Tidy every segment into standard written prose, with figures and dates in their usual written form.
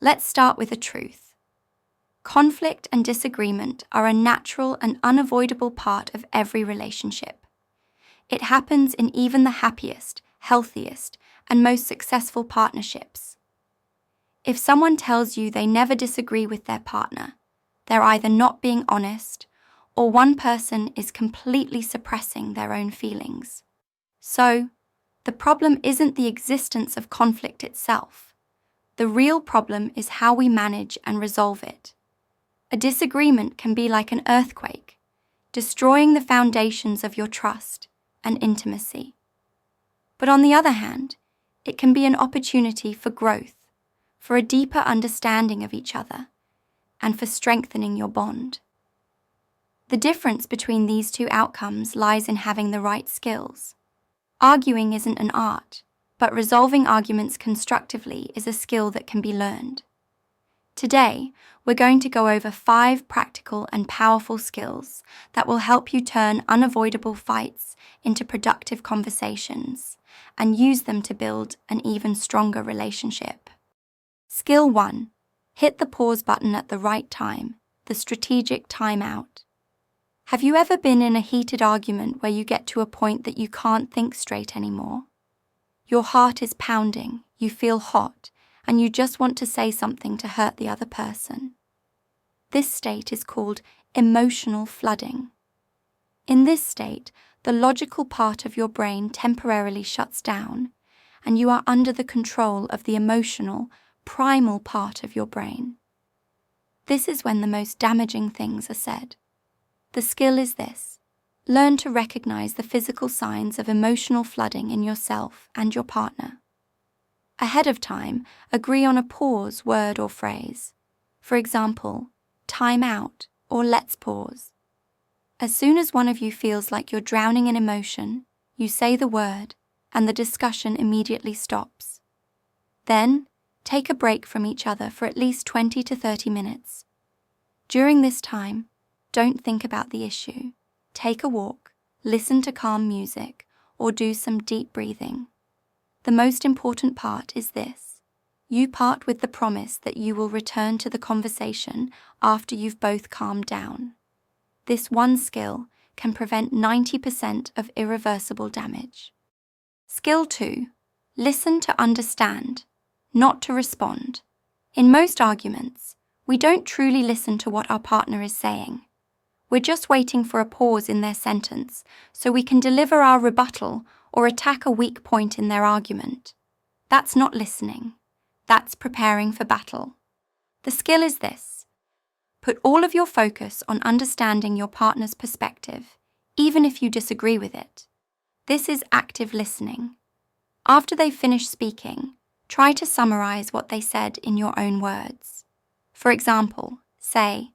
Let's start with a truth. Conflict and disagreement are a natural and unavoidable part of every relationship. It happens in even the happiest, healthiest, and most successful partnerships. If someone tells you they never disagree with their partner, they're either not being honest, or one person is completely suppressing their own feelings. So, the problem isn't the existence of conflict itself. The real problem is how we manage and resolve it. A disagreement can be like an earthquake, destroying the foundations of your trust and intimacy. But on the other hand, it can be an opportunity for growth, for a deeper understanding of each other, and for strengthening your bond. The difference between these two outcomes lies in having the right skills. Arguing isn't an art, but resolving arguments constructively is a skill that can be learned. Today, we're going to go over 5 practical and powerful skills that will help you turn unavoidable fights into productive conversations and use them to build an even stronger relationship. Skill 1. Hit the pause button at the right time, the strategic timeout. Have you ever been in a heated argument where you get to a point that you can't think straight anymore? Your heart is pounding, you feel hot, and you just want to say something to hurt the other person. This state is called emotional flooding. In this state, the logical part of your brain temporarily shuts down, and you are under the control of the emotional, primal part of your brain. This is when the most damaging things are said. The skill is this: learn to recognize the physical signs of emotional flooding in yourself and your partner. Ahead of time, agree on a pause word or phrase. For example, time out or let's pause. As soon as one of you feels like you're drowning in emotion, you say the word and the discussion immediately stops. Then, take a break from each other for at least 20 to 30 minutes. During this time, don't think about the issue. Take a walk, listen to calm music, or do some deep breathing. The most important part is this: you part with the promise that you will return to the conversation after you've both calmed down. This one skill can prevent 90% of irreversible damage. Skill 2. Listen to understand, not to respond. In most arguments, we don't truly listen to what our partner is saying. We're just waiting for a pause in their sentence so we can deliver our rebuttal or attack a weak point in their argument. That's not listening. That's preparing for battle. The skill is this: put all of your focus on understanding your partner's perspective, even if you disagree with it. This is active listening. After they finish speaking, try to summarize what they said in your own words. For example, say,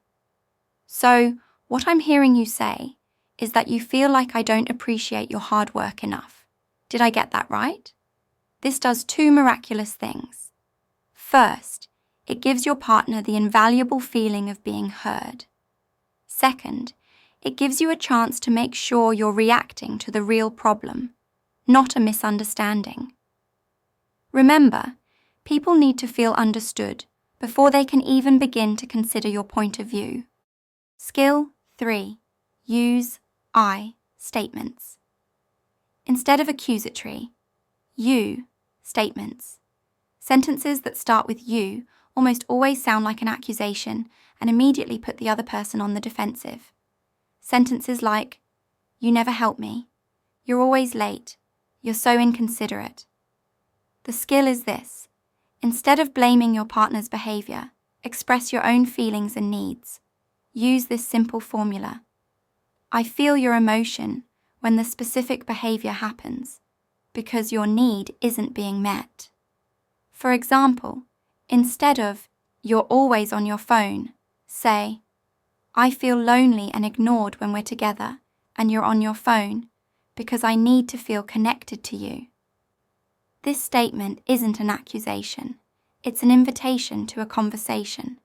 "So, what I'm hearing you say is that you feel like I don't appreciate your hard work enough. Did I get that right?" This does 2 miraculous things. First, it gives your partner the invaluable feeling of being heard. Second, it gives you a chance to make sure you're reacting to the real problem, not a misunderstanding. Remember, people need to feel understood before they can even begin to consider your point of view. Skill 3. Use I statements. Instead of accusatory, you statements. Sentences that start with you almost always sound like an accusation and immediately put the other person on the defensive. Sentences like, "You never help me," "You're always late," "You're so inconsiderate." The skill is this: instead of blaming your partner's behavior, express your own feelings and needs. Use this simple formula: I feel your emotion when the specific behavior happens, because your need isn't being met. For example, instead of "You're always on your phone," say, "I feel lonely and ignored when we're together, and you're on your phone, because I need to feel connected to you." This statement isn't an accusation, it's an invitation to a conversation.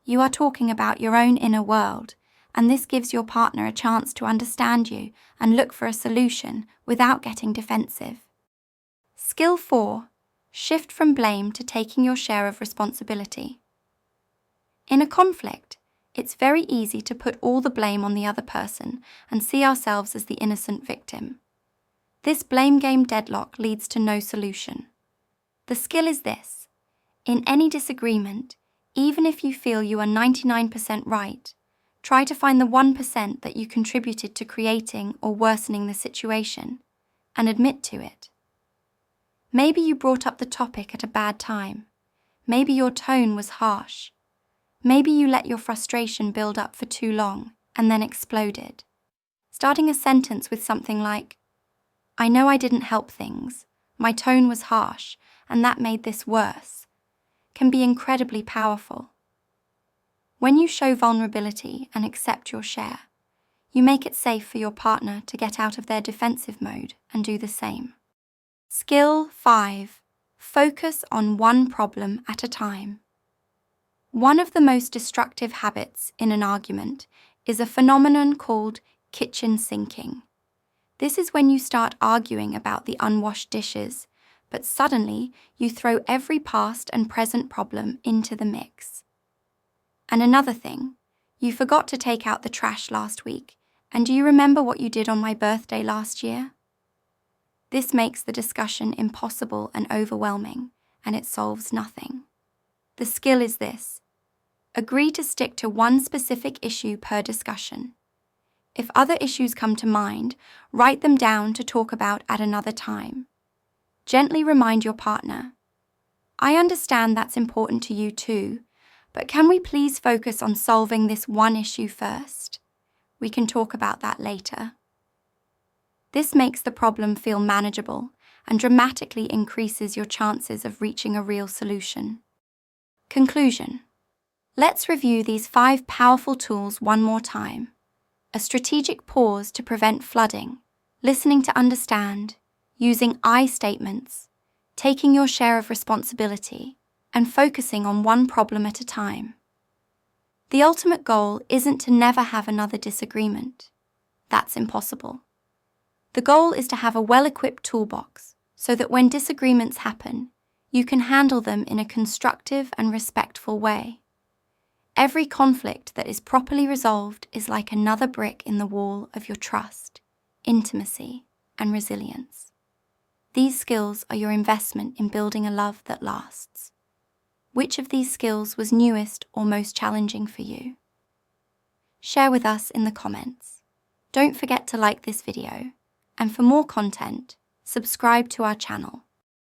You are talking about your own inner world, and this gives your partner a chance to understand you and look for a solution without getting defensive. Skill 4. Shift from blame to taking your share of responsibility. In a conflict, it's very easy to put all the blame on the other person and see ourselves as the innocent victim. This blame game deadlock leads to no solution. The skill is this: in any disagreement, even if you feel you are 99% right, try to find the 1% that you contributed to creating or worsening the situation, and admit to it. Maybe you brought up the topic at a bad time. Maybe your tone was harsh. Maybe you let your frustration build up for too long and then exploded. Starting a sentence with something like, "I know I didn't help things. My tone was harsh, and that made this worse," can be incredibly powerful. When you show vulnerability and accept your share, you make it safe for your partner to get out of their defensive mode and do the same. Skill 5. Focus on one problem at a time. One of the most destructive habits in an argument is a phenomenon called kitchen sinking. This is when you start arguing about the unwashed dishes, but suddenly you throw every past and present problem into the mix. And another thing, you forgot to take out the trash last week, and do you remember what you did on my birthday last year? This makes the discussion impossible and overwhelming, and it solves nothing. The skill is this: agree to stick to one specific issue per discussion. If other issues come to mind, write them down to talk about at another time. Gently remind your partner, "I understand that's important to you too, but can we please focus on solving this one issue first? We can talk about that later." This makes the problem feel manageable and dramatically increases your chances of reaching a real solution. Conclusion. Let's review these 5 powerful tools one more time. A strategic pause to prevent flooding, listening to understand, using I statements, taking your share of responsibility, and focusing on one problem at a time. The ultimate goal isn't to never have another disagreement. That's impossible. The goal is to have a well-equipped toolbox so that when disagreements happen, you can handle them in a constructive and respectful way. Every conflict that is properly resolved is like another brick in the wall of your trust, intimacy, and resilience. These skills are your investment in building a love that lasts. Which of these skills was newest or most challenging for you? Share with us in the comments. Don't forget to like this video, and for more content, subscribe to our channel.